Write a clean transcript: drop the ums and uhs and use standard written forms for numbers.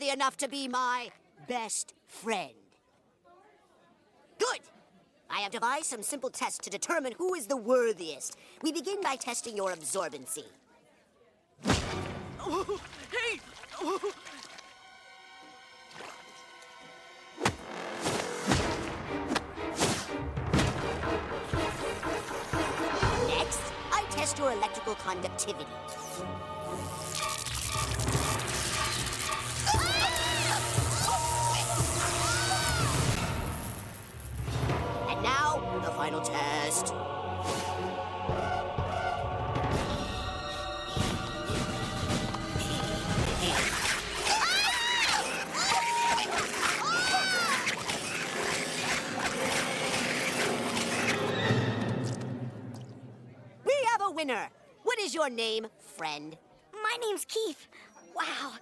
worthy enough to be my best friend? Good! I have devised some simple tests to determine who is the worthiest. We begin by testing your absorbency. Oh, hey! Oh. Next, I test your electrical conductivity. And now, the final test. We have a winner. What is your name, friend? My name's Keith. Wow,